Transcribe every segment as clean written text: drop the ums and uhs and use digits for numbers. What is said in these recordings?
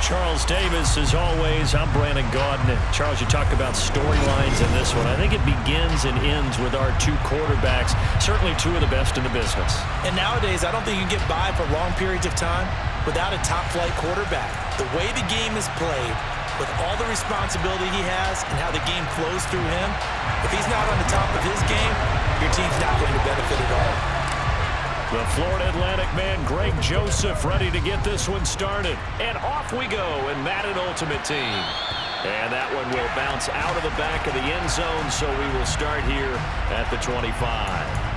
Charles Davis. As always, I'm Brandon Gaudin. Charles, you talk about storylines in this one. I think it begins and ends with our two quarterbacks, certainly two of the best in the business. And nowadays, I don't think you can get by for long periods of time without a top-flight quarterback. The way the game is played, with all the responsibility he has and how the game flows through him, if he's not on the top of his game, your team's not going to benefit at all. The Florida Atlantic man, Greg Joseph, ready to get this one started. And off we go in Madden Ultimate Team. And that one will bounce out of the back of the end zone, so we will start here at the 25.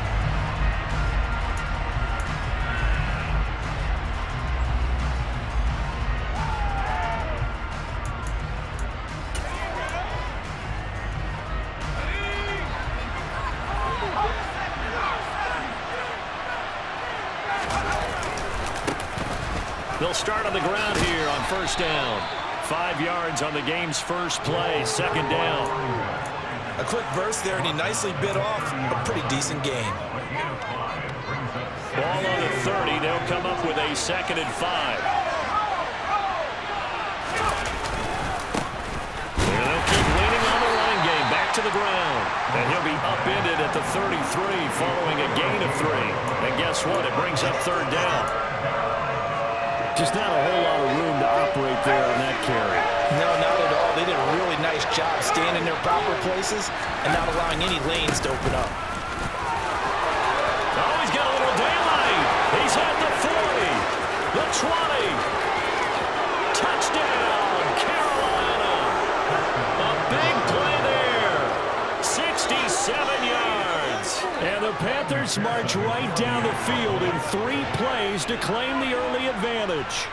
They'll start on the ground here on first down. 5 yards on the game's first play, second down. A quick burst there, and he nicely bit off a pretty decent gain. Ball on the 30. They'll come up with a 2nd and 5. They'll keep leaning on the running game. Back to the ground. And he'll be upended at the 33 following a gain of 3. And guess what? It brings up 3rd down. Just not a whole lot of room to operate there on that carry. No, not at all. They did a really nice job staying in their proper places and not allowing any lanes to open up. Oh, he's got a little daylight. He's at the 40, the 20. Touchdown, Carolina. A big play there. 67 yards. And the Panthers march right down the field in 3 plays to claim the early advantage.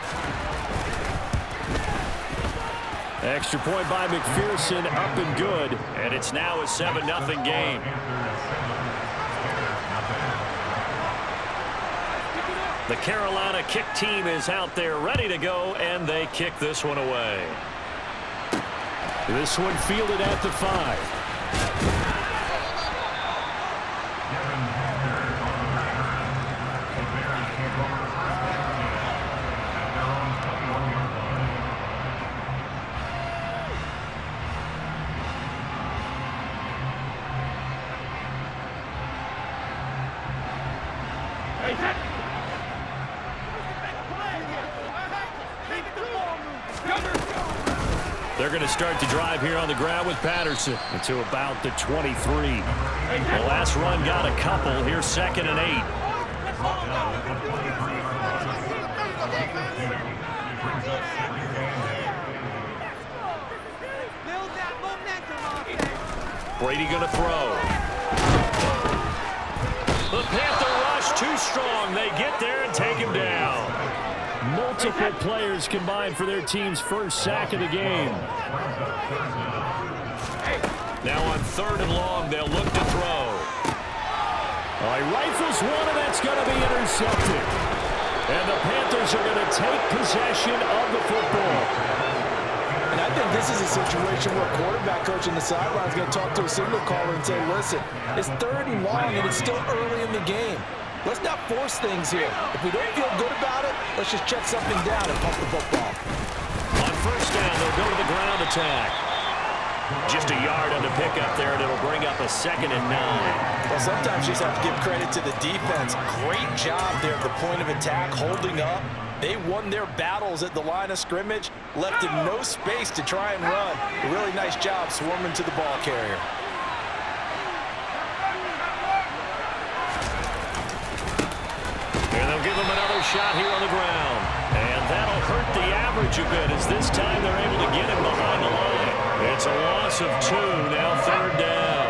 Extra point by McPherson, up and good. And it's now a 7-0 game. The Carolina kick team is out there ready to go, and they kick this one away. This one fielded at the 5. They're going to start the drive here on the ground with Patterson into about the 23. The last run got a couple. Here's 2nd and 8. Brady going to throw. The Panther rush too strong. They get there and take him down. Multiple players combined for their team's first sack of the game. Now on 3rd and long, they'll look to throw. He rifles one, and that's going to be intercepted. And the Panthers are going to take possession of the football. And I think this is a situation where a quarterback coach on the sideline is going to talk to a signal caller and say, listen, it's 3rd and long, and it's still early in the game. Let's not force things here. If we don't feel good about it, let's just check something down and pump the football. On first down, they'll go to the ground attack. Just a yard on the pickup there, and it'll bring up a 2nd and 9. Well, sometimes you just have to give credit to the defense. Great job there at the point of attack, holding up. They won their battles at the line of scrimmage, left him no space to try and run. A really nice job swarming to the ball carrier. And they'll give him another shot here on the ground. And that'll hurt the average a bit, as this time they're able to get him behind the line. It's a loss of 2, now 3rd down.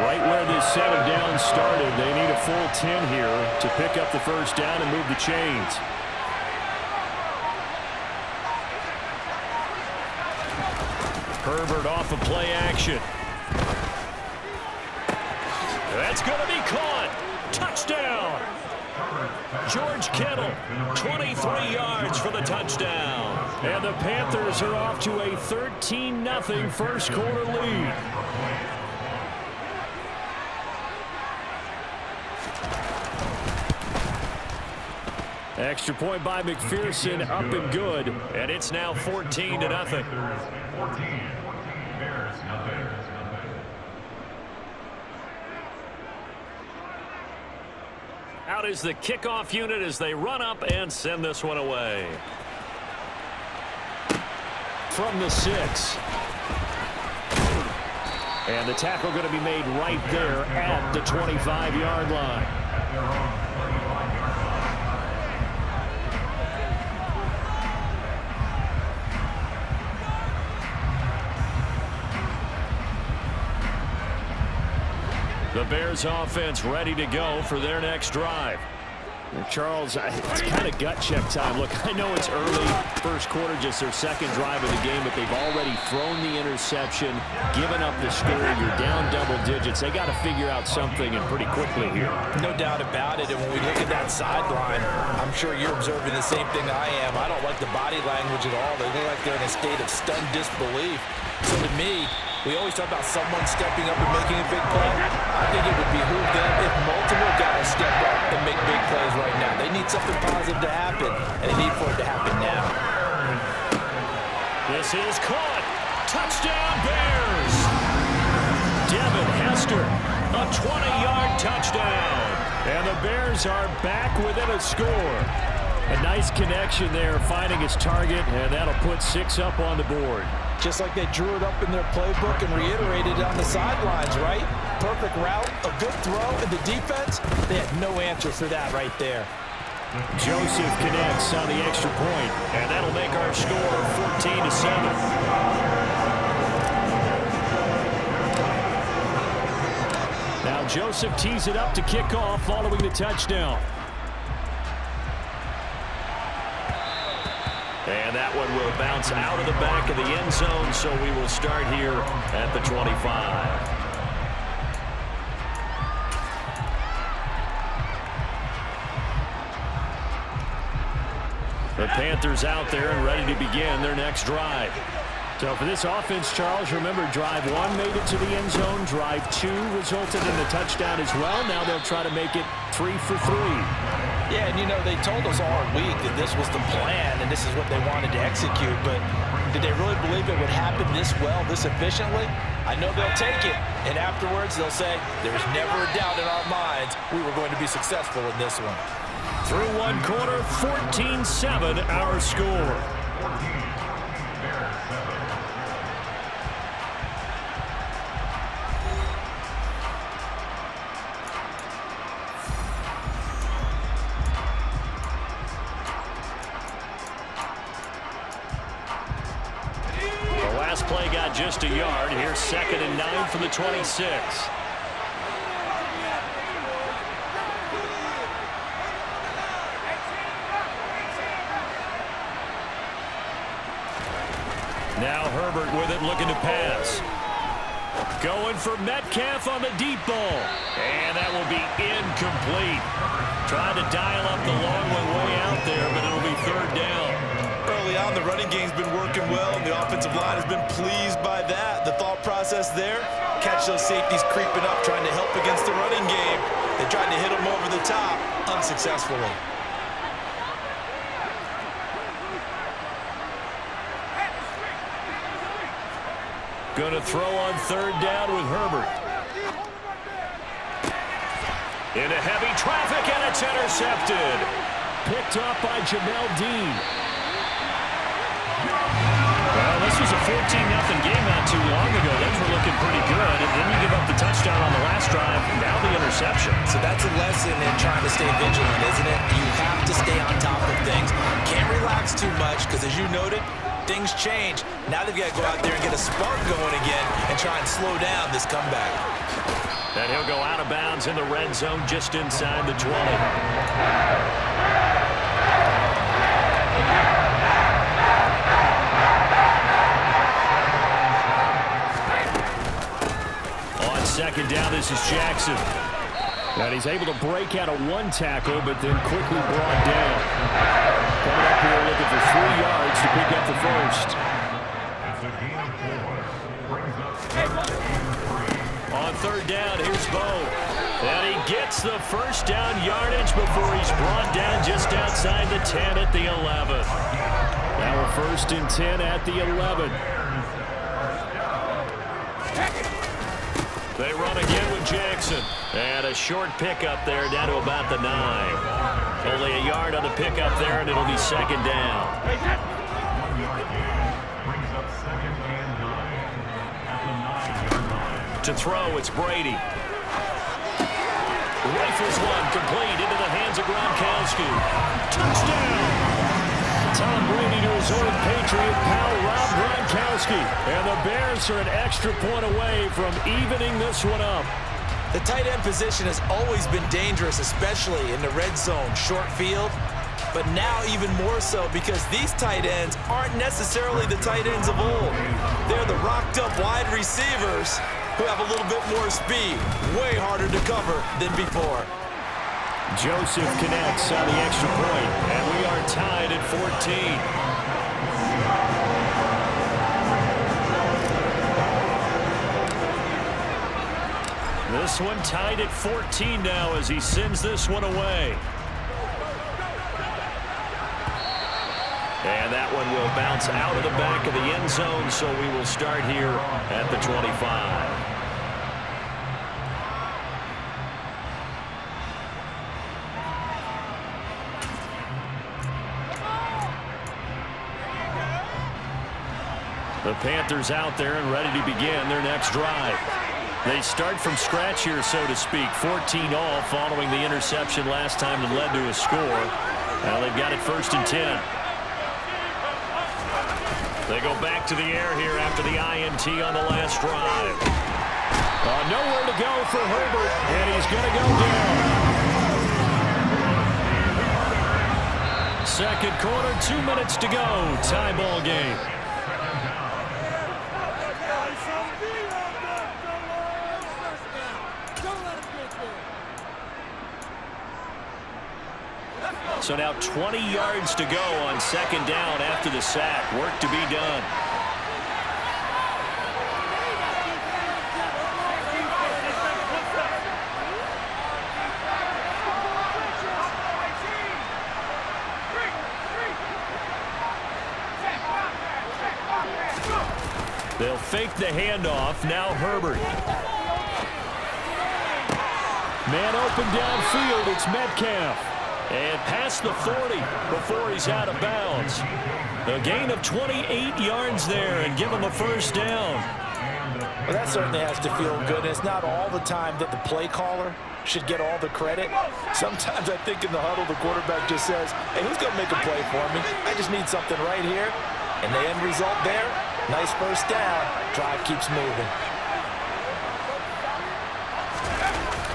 Right where this 7th down started, they need a full 10 here to pick up the first down and move the chains. Herbert off of play action. That's going to be caught. Touchdown. George Kittle, 23 yards for the touchdown. And the Panthers are off to a 13-0 first quarter lead. Extra point by McPherson, up and good. And it's now 14-0. Out is the kickoff unit as they run up and send this one away. From the 6. And the tackle going to be made right there at the 25-yard line. The Bears offense ready to go for their next drive. Charles, it's kind of gut check time. Look, I know it's early, first quarter, just their second drive of the game, but they've already thrown the interception, given up the score. You're down double digits. They got to figure out something, and pretty quickly here. No doubt about it. And when we look at that sideline, I'm sure you're observing the same thing I am. I don't like the body language at all. They look like they're in a state of stunned disbelief. So to me, we always talk about someone stepping up and making a big play. I think it would behoove them if multiple guys step up and make big plays right now. They need something positive to happen, and they need for it to happen now. This is caught. Touchdown, Bears. Devin Hester, a 20-yard touchdown. And the Bears are back within a score. A nice connection there, finding his target, and that'll put 6 up on the board. Just like they drew it up in their playbook and reiterated it on the sidelines, right? Perfect route, a good throw, and the defense, they had no answer for that right there. Joseph connects on the extra point, and that'll make our score 14-7. Now Joseph tees it up to kick off following the touchdown. And that one will bounce out of the back of the end zone, so we will start here at the 25. The Panthers out there and ready to begin their next drive. So for this offense, Charles, remember drive 1 made it to the end zone. Drive 2 resulted in a touchdown as well. Now they'll try to make it 3 for 3. Yeah, and you know, they told us all week that this was the plan and this is what they wanted to execute, but did they really believe it would happen this well, this efficiently? I know they'll take it, and afterwards they'll say, there's never a doubt in our minds we were going to be successful in this one. Through one quarter, 14-7 our score. Play got just a yard. Here's 2nd and 9 from the 26. Now Herbert with it, looking to pass. Going for Metcalf on the deep ball. And that will be incomplete. Trying to dial up the long one way out there, but it'll be 3rd down. Early on, the running game's been working well, and the offensive line has been pleased by that. The thought process there, catch those safeties creeping up, trying to help against the running game. They tried to hit them over the top, unsuccessfully. Gonna throw on 3rd down with Herbert. Into heavy traffic, and it's intercepted. Picked up by Jamel Dean. Well, this was a 14-0 game not too long ago. Those were looking pretty good. And then you give up the touchdown on the last drive, now the interception. So that's a lesson in trying to stay vigilant, isn't it? You have to stay on top of things. Can't relax too much because, as you noted, things change. Now they've got to go out there and get a spark going again and try and slow down this comeback. And he'll go out of bounds in the red zone just inside the 20. On 2nd down, this is Jackson. And he's able to break out of 1 tackle, but then quickly brought down. Coming up here looking for 3 yards to pick up the first. On 3rd down, here's Bo. And he gets the first down yardage before he's brought down just outside the 10 at the 11. Now a 1st and 10 at the 11. They run again with Jackson. And a short pickup there down to about the 9. Only a yard on the pickup there, and it'll be 2nd down. To throw, it's Brady. Rifles one, complete into the hands of Gronkowski. Touchdown! Tom Brady to his old Patriot pal, Rob Gronkowski. And the Bears are an extra point away from evening this one up. The tight end position has always been dangerous, especially in the red zone, short field. But now even more so because these tight ends aren't necessarily the tight ends of old. They're the rocked-up wide receivers who have a little bit more speed, way harder to cover than before. Joseph connects on the extra point, and we are tied at 14. This one tied at 14 now as he sends this one away. And that one will bounce out of the back of the end zone, so we will start here at the 25. The Panthers out there and ready to begin their next drive. They start from scratch here, so to speak. 14 all following the interception last time that led to a score. Now they've got it 1st and 10. They go back to the air here after the INT on the last drive. Nowhere to go for Herbert, and he's going to go down. Second quarter, 2 minutes to go. Tie ball game. So now 20 yards to go on 2nd down after the sack. Work to be done. They'll fake the handoff. Now Herbert. Man open downfield. It's Metcalf. And past the 40 before he's out of bounds. A gain of 28 yards there and give him a 1st down. Well, that certainly has to feel good. It's not all the time that the play caller should get all the credit. Sometimes I think in the huddle, the quarterback just says, hey, who's going to make a play for me? I just need something right here. And the end result there, nice 1st down. Drive keeps moving.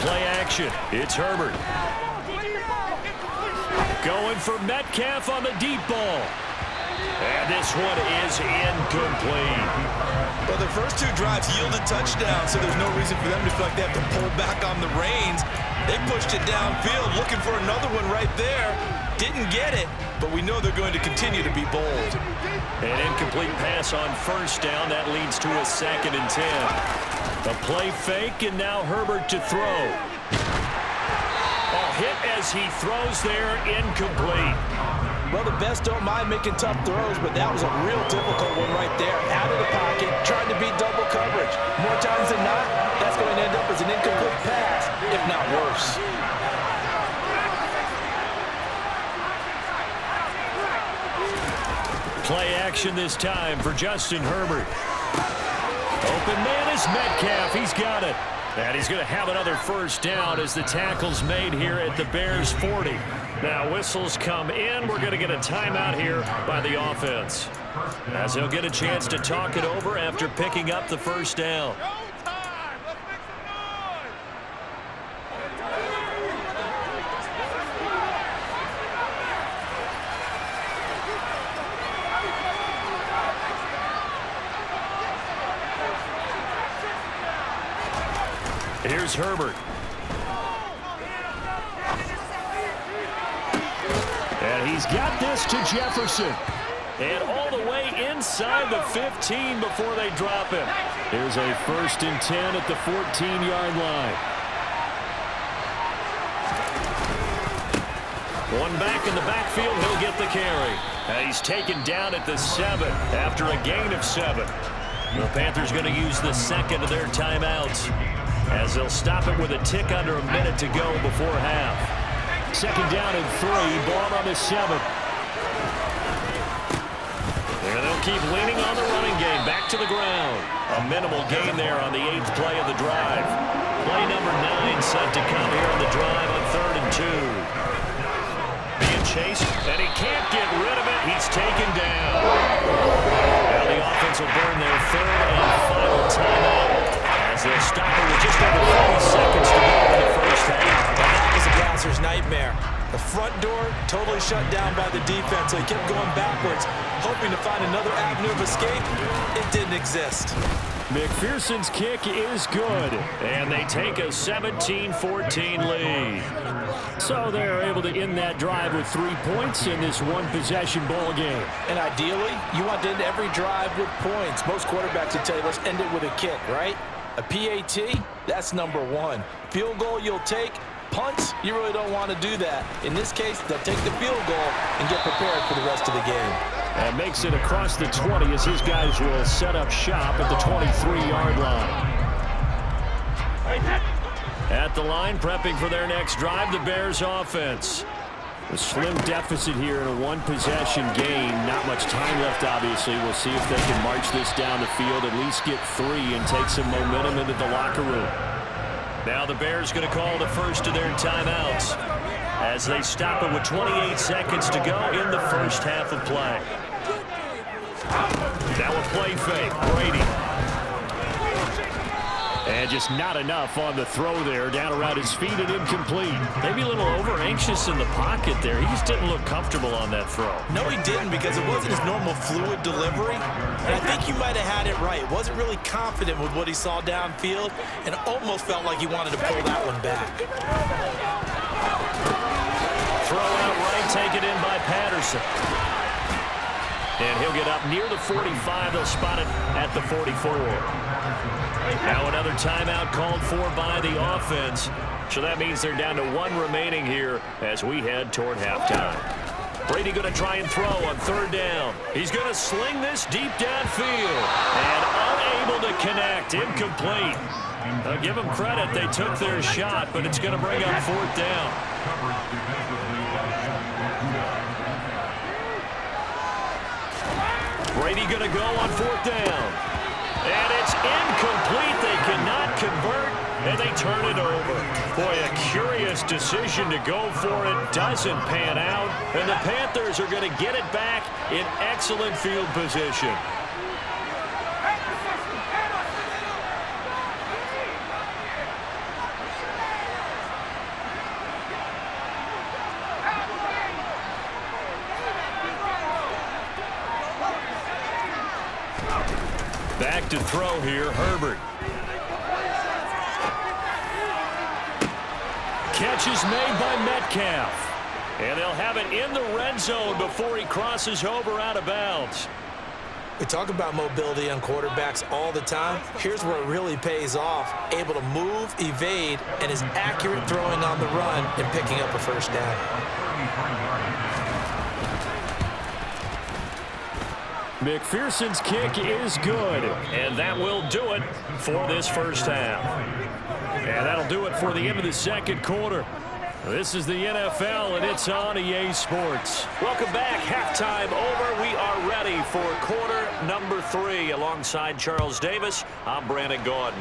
Play action. It's Herbert. Going for Metcalf on the deep ball. And this one is incomplete. Well, the first 2 drives yielded touchdowns, so there's no reason for them to feel like they have to pull back on the reins. They pushed it downfield, looking for another one right there. Didn't get it, but we know they're going to continue to be bold. An incomplete pass on 1st down. That leads to a 2nd and 10. A play fake, and now Herbert to throw. Hit as he throws there, incomplete. Well, the best don't mind making tough throws, but that was a real difficult one right there. Out of the pocket, trying to beat double coverage. More times than not, that's going to end up as an incomplete pass, if not worse. Play action this time for Justin Herbert. Open man is Metcalf. He's got it. And he's going to have another 1st down as the tackle's made here at the Bears 40. Now whistles come in. We're going to get a timeout here by the offense, as he'll get a chance to talk it over after picking up the 1st down. Here's Herbert. And he's got this to Jefferson. And all the way inside the 15 before they drop him. Here's a 1st and 10 at the 14-yard line. One back in the backfield, he'll get the carry. And he's taken down at the 7 after a gain of 7. The Panthers going to use the second of their timeouts as they'll stop it with a tick under a minute to go before half. Second down and 3, ball on the 7. And they'll keep leaning on the running game. Back to the ground. A minimal gain there on the 8th play of the drive. Play number 9 set to come here on the drive on 3rd and 2. Being chased, and he can't get rid of it. He's taken down. Now the offense will burn their 3rd and final timeout as they'll stop it with just over 40 seconds to go in the first half. And that was a passer's nightmare. The front door totally shut down by the defense, so he kept going backwards, hoping to find another avenue of escape. It didn't exist. McPherson's kick is good, and they take a 17-14 lead. So they're able to end that drive with 3 points in this one-possession ball game. And ideally, you want to end every drive with points. Most quarterbacks would tell you, let's end it with a kick, right? A PAT, that's number 1. Field goal you'll take. Punts, you really don't want to do that. In this case, they'll take the field goal and get prepared for the rest of the game. And makes it across the 20 as his guys will set up shop at the 23-yard line. At the line, prepping for their next drive, the Bears offense. A slim deficit here in a one-possession game. Not much time left, obviously. We'll see if they can march this down the field, at least get 3 and take some momentum into the locker room. Now the Bears going to call the first of their timeouts as they stop it with 28 seconds to go in the first half of play. Now a play fake, Brady. And just not enough on the throw there, down around his feet and incomplete. Maybe a little over-anxious in the pocket there. He just didn't look comfortable on that throw. No, he didn't, because it wasn't his normal fluid delivery. And I think he might have had it right. Wasn't really confident with what he saw downfield and almost felt like he wanted to pull that one back. Throw out right, taken in by Patterson. And he'll get up near the 45. They'll spot it at the 44. Now another timeout called for by the offense. So that means they're down to 1 remaining here as we head toward halftime. Brady going to try and throw on 3rd down. He's going to sling this deep downfield. And unable to connect. Incomplete. Give them credit. They took their shot, but it's going to bring up 4th down. Brady going to go on 4th down. And it's incomplete. They cannot convert, and they turn it over. Boy, a curious decision to go for it. Doesn't pan out, and the Panthers are going to get it back in excellent field position. Back to throw here, Herbert. Catch is made by Metcalf. And they'll have it in the red zone before he crosses over out of bounds. We talk about mobility on quarterbacks all the time. Here's where it really pays off. Able to move, evade, and is accurate throwing on the run and picking up a first down. McPherson's kick is good, and that will do it for this first half. And that'll do it for the end of the second quarter. This is the NFL, and it's on EA Sports. Welcome back. Halftime over. We are ready for quarter number 3. Alongside Charles Davis, I'm Brandon Gaudin.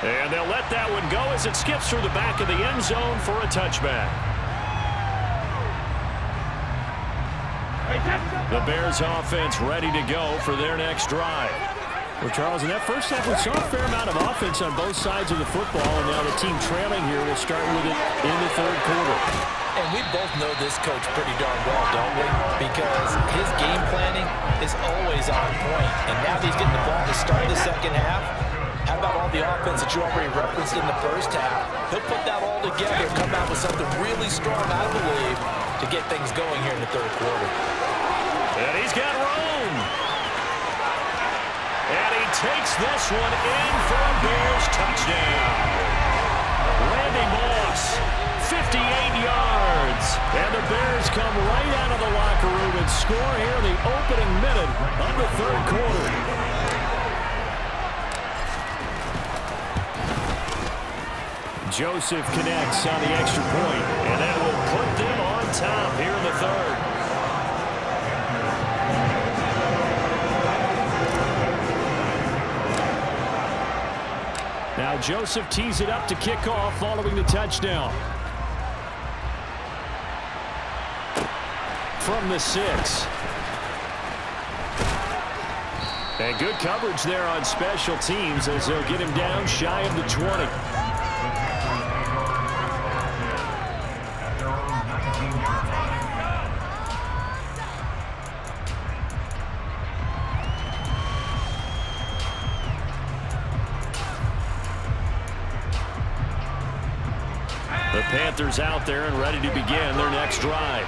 And they'll let that one go as it skips through the back of the end zone for a touchback. The Bears offense ready to go for their next drive. Well, Charles, in that first half, we saw a fair amount of offense on both sides of the football, and now the team trailing here will start with it in the third quarter. And we both know this coach pretty darn well, don't we? Because his game planning is always on point. And now that he's getting the ball to start the second half, how about all the offense that you already referenced in the first half? He'll put that all together and come out with something really strong, I believe, to get things going here in the third quarter. And he's got room. And he takes this one in for a Bears touchdown. Randy Randy Moss, 58 yards. And the Bears come right out of the locker room and score here in the opening minute of the third quarter. Joseph connects on the extra point, and that will put them on top here in the third. Now Joseph tees it up to kick off following the touchdown. From the 6. And good coverage there on special teams as they'll get him down shy of the 20. The Panthers out there and ready to begin their next drive.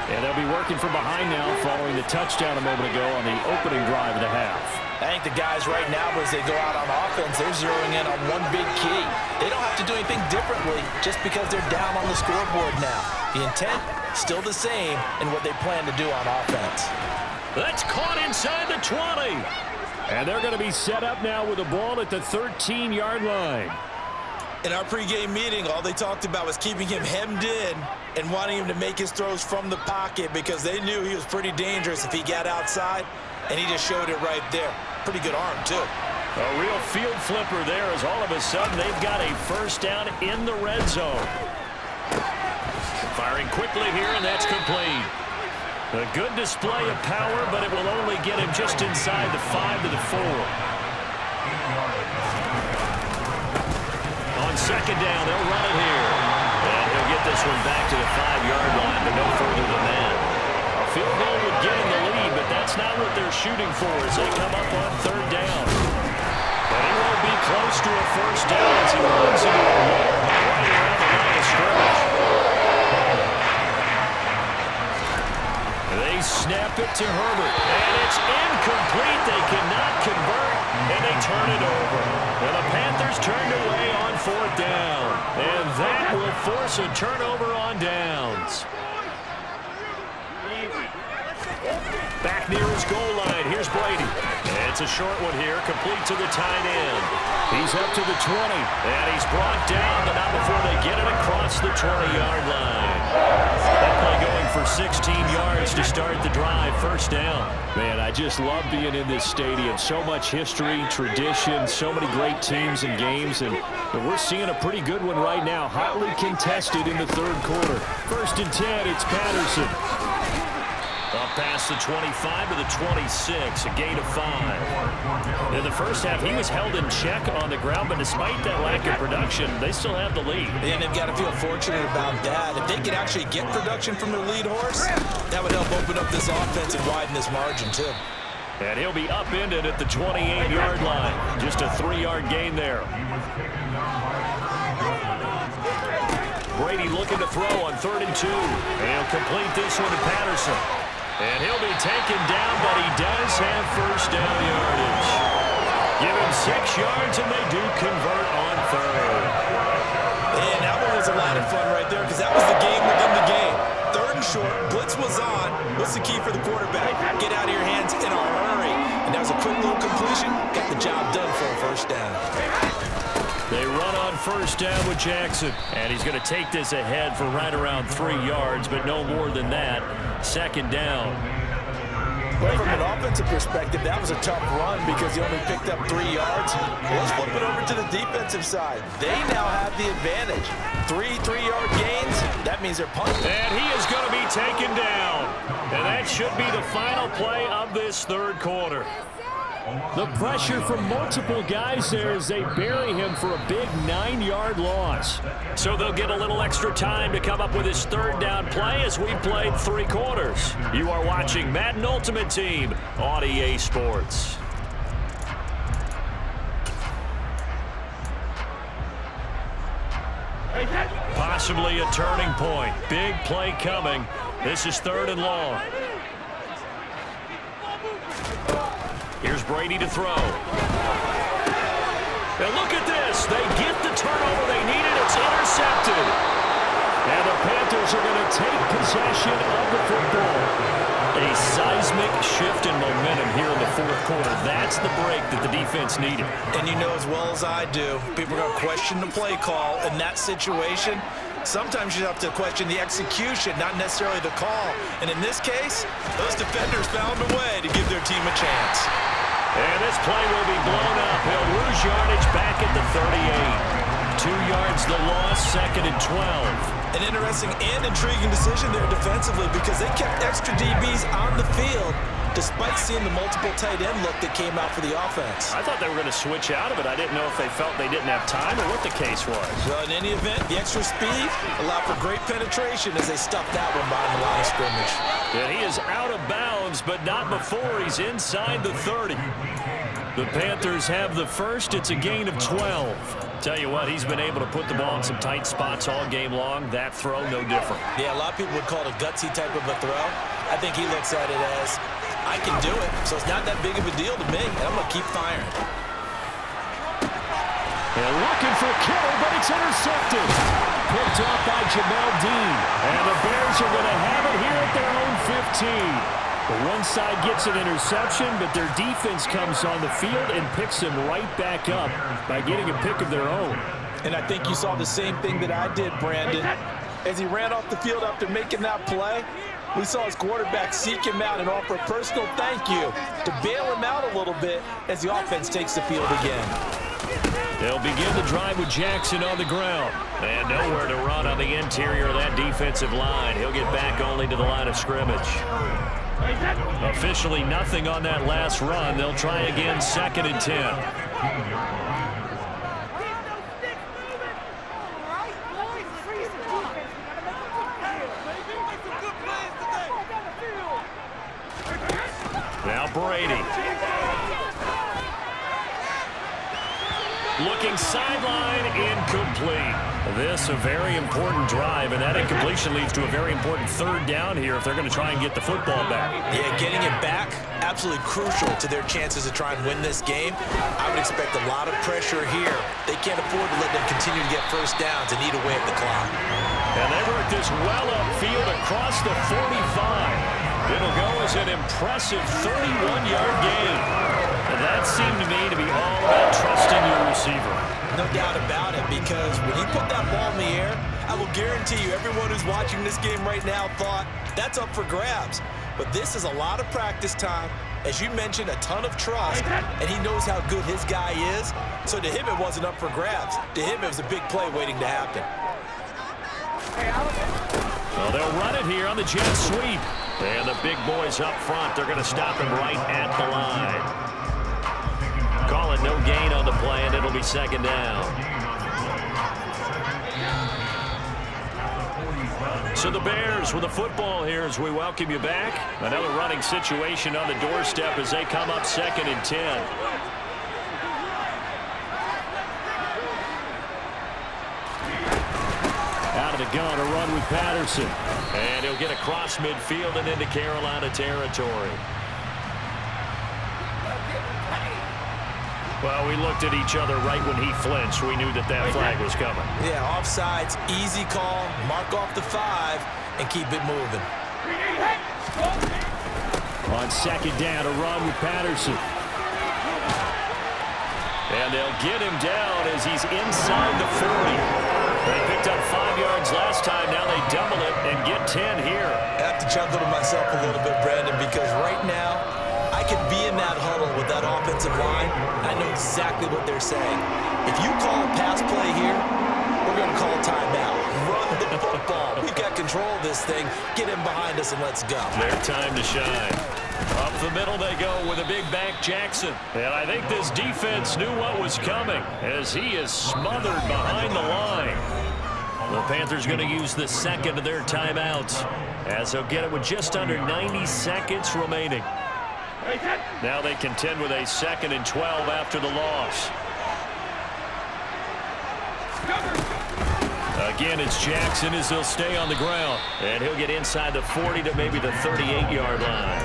And they'll be working from behind now following the touchdown a moment ago on the opening drive of the half. I think the guys right now, as they go out on offense, they're zeroing in on one big key. They don't have to do anything differently just because they're down on the scoreboard now. The intent, still the same in what they plan to do on offense. That's caught inside the 20. And they're going to be set up now with the ball at the 13-yard line. In our pregame meeting, all they talked about was keeping him hemmed in and wanting him to make his throws from the pocket because they knew he was pretty dangerous if he got outside, and he just showed it right there. Pretty good arm, too. A real field flipper there as all of a sudden they've got a first down in the red zone. Firing quickly here, and that's complete. A good display of power, but it will only get him just inside the 5 to the 4. On second down, they'll run it here. And he'll get this one back to the 5-yard line, but no further than that. A field goal would get him the lead, but that's not what they're shooting for as they come up on third down. But he won't be close to a first down as he runs into a wall right around the line of scrimmage. They snap it to Herbert, and it's incomplete. They cannot convert, and they turn it over. And the Panthers turned away on fourth down, and that will force a turnover on downs. Back near his goal line, here's Brady. It's a short one here, complete to the tight end. He's up to the 20, and he's brought down, but not before they get it across the 20-yard line. That play going for 16 yards to start the drive, first down. Man, I just love being in this stadium. So much history, tradition, so many great teams and games, and we're seeing a pretty good one right now, hotly contested in the third quarter. First and 10, it's Patterson. Up past the 25 to the 26, a gain of 5. In the first half, he was held in check on the ground, but despite that lack of production, they still have the lead. And they've got to feel fortunate about that. If they could actually get production from their lead horse, that would help open up this offense and widen this margin, too. And he'll be upended at the 28-yard line. Just a 3-yard gain there. Brady looking to throw on 3rd and 2. And he'll complete this one to Patterson. And he'll be taken down, but he does have first down yardage. Give him 6 yards, and they do convert on 3rd. And that one was a lot of fun right there because that was the game within the game. 3rd and short, blitz was on. What's the key for the quarterback? Get out of your hands in a hurry. And that was a quick little completion. Got the job done for a first down. They run on first down with Jackson. And he's going to take this ahead for right around 3 yards, but no more than that. Second down. Well, from an offensive perspective, that was a tough run because he only picked up 3 yards. Let's flip it over to the defensive side. They now have the advantage. 3 3-yard gains, that means they're punting. And he is going to be taken down. And that should be the final play of this third quarter. The pressure from multiple guys there as they bury him for a big 9-yard loss. So they'll get a little extra time to come up with his third down play as we played 3 quarters. You are watching Madden Ultimate Team on EA Sports. Possibly a turning point. Big play coming. This is 3rd and long. Here's Brady to throw. And look at this. They get the turnover they needed. It's intercepted. And the Panthers are going to take possession of the football. A seismic shift in momentum here in the fourth quarter. That's the break that the defense needed. And you know as well as I do, people are going to question the play call in that situation. Sometimes you have to question the execution, not necessarily the call. And in this case, those defenders found a way to give their team a chance. And this play will be blown up. He'll lose yardage back at the 38. 2 yards the loss, 2nd and 12. An interesting and intriguing decision there defensively because they kept extra DBs on the field despite seeing the multiple tight end look that came out for the offense. I thought they were going to switch out of it. I didn't know if they felt they didn't have time or what the case was. Well, in any event, the extra speed allowed for great penetration as they stuffed that one behind the line of scrimmage. And he is out of bounds, but not before he's inside the 30. The Panthers have the first. It's a gain of 12. Tell you what, he's been able to put the ball in some tight spots all game long. That throw, no different. Yeah, a lot of people would call it a gutsy type of a throw. I think he looks at it as, I can do it, so it's not that big of a deal to me, and I'm going to keep firing. They're looking for Kittle, but it's intercepted. Picked off by Jamel Dean. And the Bears are going to have it here at their own 15. The one side gets an interception, but their defense comes on the field and picks them right back up by getting a pick of their own. And I think you saw the same thing that I did, Brandon. As he ran off the field after making that play, we saw his quarterback seek him out and offer a personal thank you to bail him out a little bit as the offense takes the field again. They'll begin the drive with Jackson on the ground. And nowhere to run on the interior of that defensive line. He'll get back only to the line of scrimmage. Officially nothing on that last run. They'll try again, 2nd and 10. Now Brady. Looking sideline, incomplete. This a very important drive, and that incompletion leads to a very important 3rd down here if they're going to try and get the football back. Yeah, getting it back, absolutely crucial to their chances to try and win this game. I would expect a lot of pressure here. They can't afford to let them continue to get first downs and eat away at the clock. And they work this well upfield across the 45. It'll go as an impressive 31-yard gain. And that seemed to me to be all about trusting your receiver. No doubt about it, because when he put that ball in the air, I will guarantee you everyone who's watching this game right now thought that's up for grabs. But this is a lot of practice time. As you mentioned, a ton of trust, and he knows how good his guy is. So to him, it wasn't up for grabs. To him, it was a big play waiting to happen. Well, they'll run it here on the jet sweep. And the big boys up front, they're going to stop him right at the line. Call it no gain on the play, and it'll be 2nd down. So the Bears with the football here as we welcome you back. Another running situation on the doorstep as they come up 2nd and 10. Out of the gun, a run with Patterson. And he'll get across midfield and into Carolina territory. Well, we looked at each other right when he flinched. We knew that that flag was coming. Yeah, offsides, easy call, mark off the 5, and keep it moving. On 2nd down, a run with Patterson. And they'll get him down as he's inside the 40. They picked up 5 yards last time. Now they double it and get 10 here. I have to chuckle to myself a little bit, Brandon, because right now, I could be in that huddle with that offensive line. I know exactly what they're saying. If you call a pass play here, we're going to call a timeout. Run the football. We've got control of this thing. Get him behind us and let's go. Their time to shine. Up the middle they go with a big back Jackson. And I think this defense knew what was coming as he is smothered behind the line. The Panthers going to use the 2nd of their timeouts as they'll get it with just under 90 seconds remaining. Now they contend with a 2nd and 12 after the loss. Again, it's Jackson as he'll stay on the ground. And he'll get inside the 40 to maybe the 38-yard line.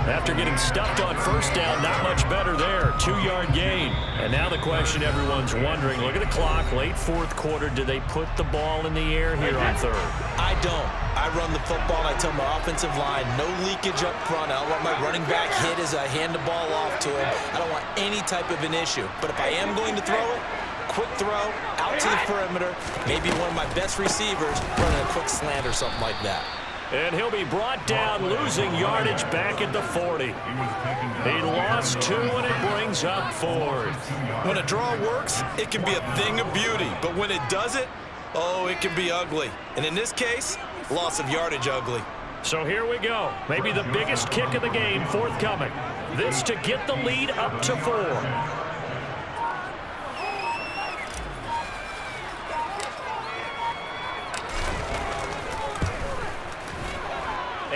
After getting stuffed on first down, not much better there. 2-yard gain. And now the question everyone's wondering, look at the clock, late fourth quarter. Do they put the ball in the air here on third? I don't. I run the football, and I tell my offensive line, no leakage up front. I don't want my running back hit as I hand the ball off to him. I don't want any type of an issue. But if I am going to throw it, quick throw, out to the perimeter, maybe one of my best receivers running a quick slant or something like that. And he'll be brought down, losing yardage back at the 40. He lost 2, and it brings up 4th. When a draw works, it can be a thing of beauty. But when it doesn't, oh, it can be ugly. And in this case, loss of yardage ugly. So here we go. Maybe the biggest kick of the game forthcoming. This to get the lead up to 4.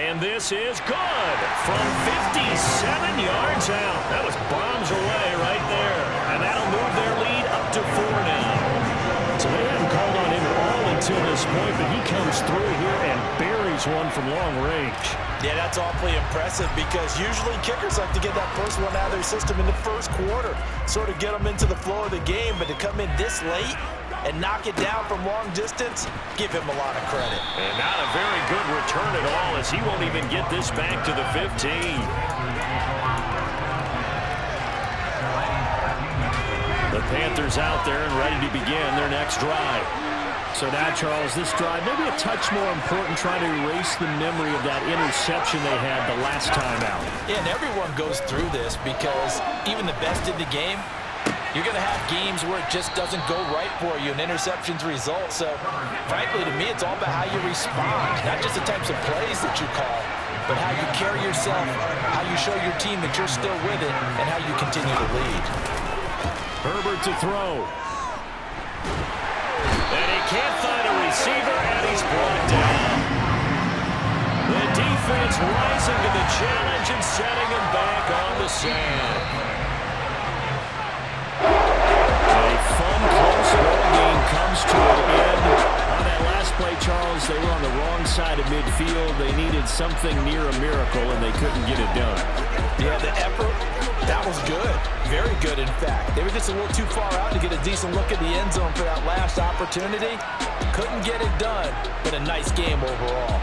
And this is good from 57 yards out. That was bombs away right there. And that'll move their lead up to 4 now. So they haven't called on him at all until this point, but he comes through here and buries one from long range. Yeah, that's awfully impressive because usually kickers like to get that first one out of their system in the first quarter, sort of get them into the flow of the game, but to come in this late and knock it down from long distance, give him a lot of credit. And not a very good return at all, as he won't even get this back to the 15. The Panthers out there and ready to begin their next drive. So now, Charles, this drive maybe a touch more important, trying to erase the memory of that interception they had the last time out. Yeah, and everyone goes through this because even the best in the game, you're going to have games where it just doesn't go right for you, and interceptions result. So, frankly, to me, it's all about how you respond, not just the types of plays that you call, but how you carry yourself, how you show your team that you're still with it, and how you continue to lead. Herbert to throw. And he can't find a receiver, and he's brought down. The defense rising to the challenge and setting him back on the sand. A fun, close ball game comes to an end. On that last play, Charles, they were on the wrong side of midfield. They needed something near a miracle, and they couldn't get it done. Yeah, the effort, that was good. Very good, in fact. They were just a little too far out to get a decent look at the end zone for that last opportunity. Couldn't get it done, but a nice game overall.